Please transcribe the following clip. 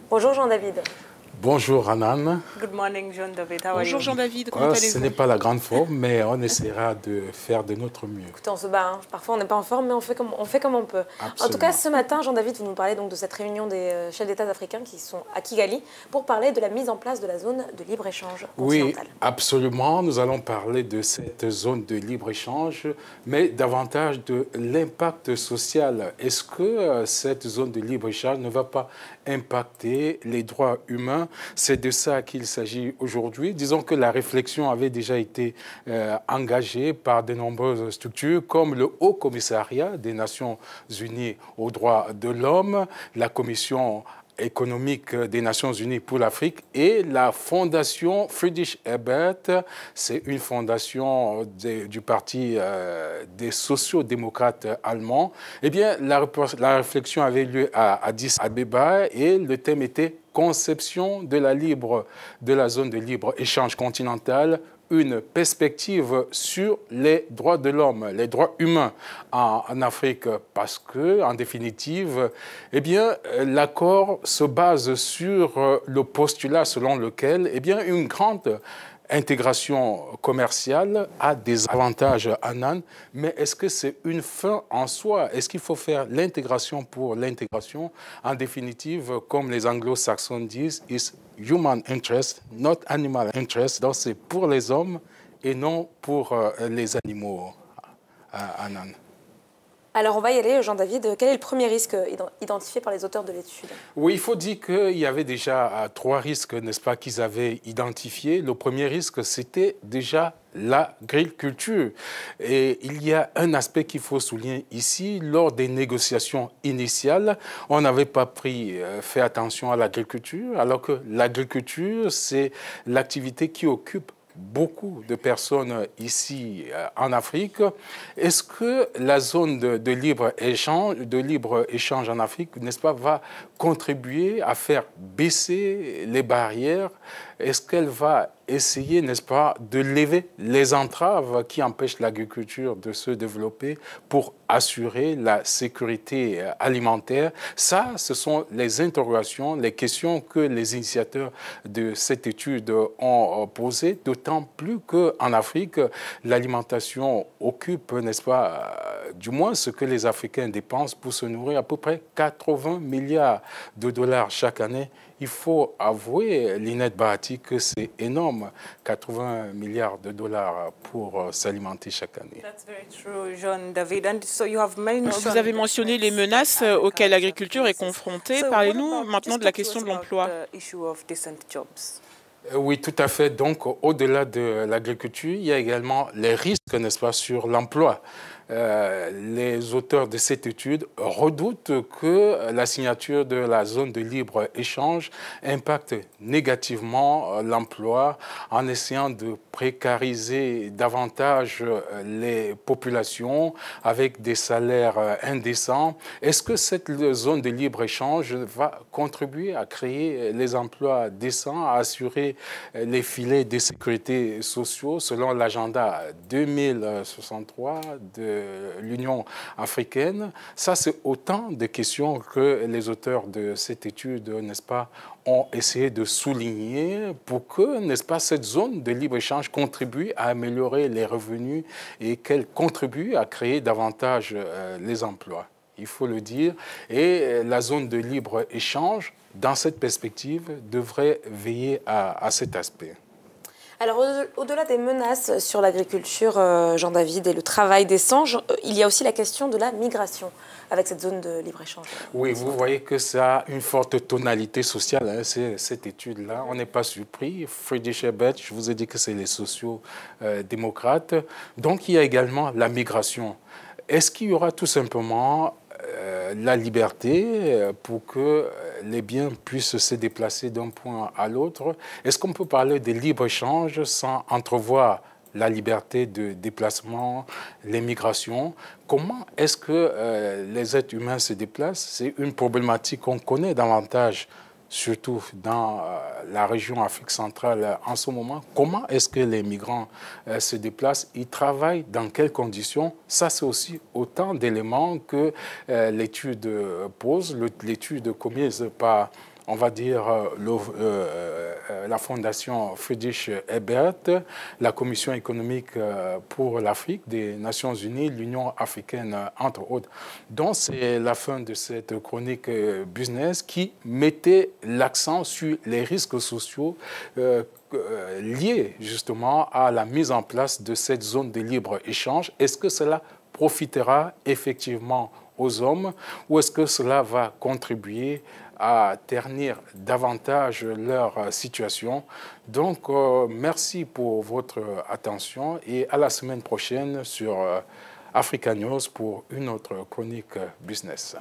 Bonjour Jean-David. Bonjour Anan. Good morning, Jean-David. How are you? Bonjour Jean-David, comment allez-vous? Ce n'est pas la grande forme, mais on essaiera de faire de notre mieux. Écoutez, on se bat. Hein. Parfois, on n'est pas en forme, mais on fait comme on peut. Absolument. En tout cas, ce matin, Jean-David, vous nous parlez donc de cette réunion des chefs d'État africains qui sont à Kigali pour parler de la mise en place de la zone de libre-échange continentale. Oui, absolument. Nous allons parler de cette zone de libre-échange, mais davantage de l'impact social. Est-ce que cette zone de libre-échange ne va pas impacter les droits humains? C'est de ça qu'il s'agit aujourd'hui. Disons que la réflexion avait déjà été engagée par de nombreuses structures comme le Haut Commissariat des Nations Unies aux droits de l'homme, la Commission économique des Nations Unies pour l'Afrique et la fondation Friedrich Ebert. C'est une fondation du parti des sociaux-démocrates allemands. Eh bien, la réflexion avait lieu à Addis Abeba et le thème était conception de la zone de libre-échange continentale, une perspective sur les droits de l'homme, les droits humains en Afrique, parce que, en définitive, eh bien, l'accord se base sur le postulat selon lequel, eh bien, une grande intégration commerciale a des avantages, Anan, mais est-ce que c'est une fin en soi? Est-ce qu'il faut faire l'intégration pour l'intégration? En définitive, comme les anglo-saxons disent, is human interest, not animal interest. Donc c'est pour les hommes et non pour les animaux, Anan. Alors, on va y aller, Jean-David. Quel est le premier risque identifié par les auteurs de l'étude? Oui, il faut dire qu'il y avait déjà trois risques, n'est-ce pas, qu'ils avaient identifiés. Le premier risque, c'était déjà l'agriculture. Et il y a un aspect qu'il faut souligner ici. Lors des négociations initiales, on n'avait pas fait attention à l'agriculture, alors que l'agriculture, c'est l'activité qui occupe beaucoup de personnes ici en Afrique. Est-ce que la zone de libre-échange en Afrique, n'est-ce pas, va contribuer à faire baisser les barrières? Est-ce qu'elle va essayer, n'est-ce pas, de lever les entraves qui empêchent l'agriculture de se développer pour assurer la sécurité alimentaire? Ça, ce sont les interrogations, les questions que les initiateurs de cette étude ont posées, d'autant plus qu'en Afrique, l'alimentation occupe, n'est-ce pas, du moins ce que les Africains dépensent pour se nourrir, à peu près 80 milliards de dollars chaque année. Il faut avouer, Linette Bahati, que c'est énorme, 80 milliards de dollars pour s'alimenter chaque année. Vous avez mentionné les menaces auxquelles l'agriculture est confrontée. Parlez-nous maintenant de la question de l'emploi. Oui, tout à fait. Donc, au-delà de l'agriculture, il y a également les risques, n'est-ce pas, sur l'emploi. Les auteurs de cette étude redoutent que la signature de la zone de libre-échange impacte négativement l'emploi en essayant de précariser davantage les populations avec des salaires indécents. Est-ce que cette zone de libre-échange va contribuer à créer les emplois décents, à assurer les filets de sécurité sociaux selon l'agenda 2063 de l'Union africaine? Ça, c'est autant de questions que les auteurs de cette étude, n'est-ce pas, ont essayé de souligner pour que, n'est-ce pas, cette zone de libre-échange contribue à améliorer les revenus et qu'elle contribue à créer davantage les emplois. Il faut le dire. Et la zone de libre-échange, dans cette perspective, devrait veiller à cet aspect. Alors, au-delà des menaces sur l'agriculture, Jean-David, et le travail décent, il y a aussi la question de la migration avec cette zone de libre-échange. Oui, vous voyez que ça a une forte tonalité sociale, hein, cette étude-là. On n'est pas surpris. Friedrich Ebert, je vous ai dit que c'est les sociaux-démocrates. Donc, il y a également la migration. Est-ce qu'il y aura tout simplement la liberté pour que les biens puissent se déplacer d'un point à l'autre? Est-ce qu'on peut parler de libre-échange sans entrevoir la liberté de déplacement, les migrations? Comment est-ce que les êtres humains se déplacent? C'est une problématique qu'on connaît davantage, surtout dans la région Afrique centrale en ce moment. Comment est-ce que les migrants se déplacent? Ils travaillent dans quelles conditions? Ça, c'est aussi autant d'éléments que l'étude pose, l'étude commise par on va dire, la Fondation Friedrich Ebert, la Commission économique pour l'Afrique des Nations Unies, l'Union africaine, entre autres. Donc, c'est la fin de cette chronique business qui mettait l'accent sur les risques sociaux liés justement à la mise en place de cette zone de libre-échange. Est-ce que cela profitera effectivement aux hommes ou est-ce que cela va contribuer à ternir davantage leur situation? Donc, merci pour votre attention et à la semaine prochaine sur Africa News pour une autre chronique business.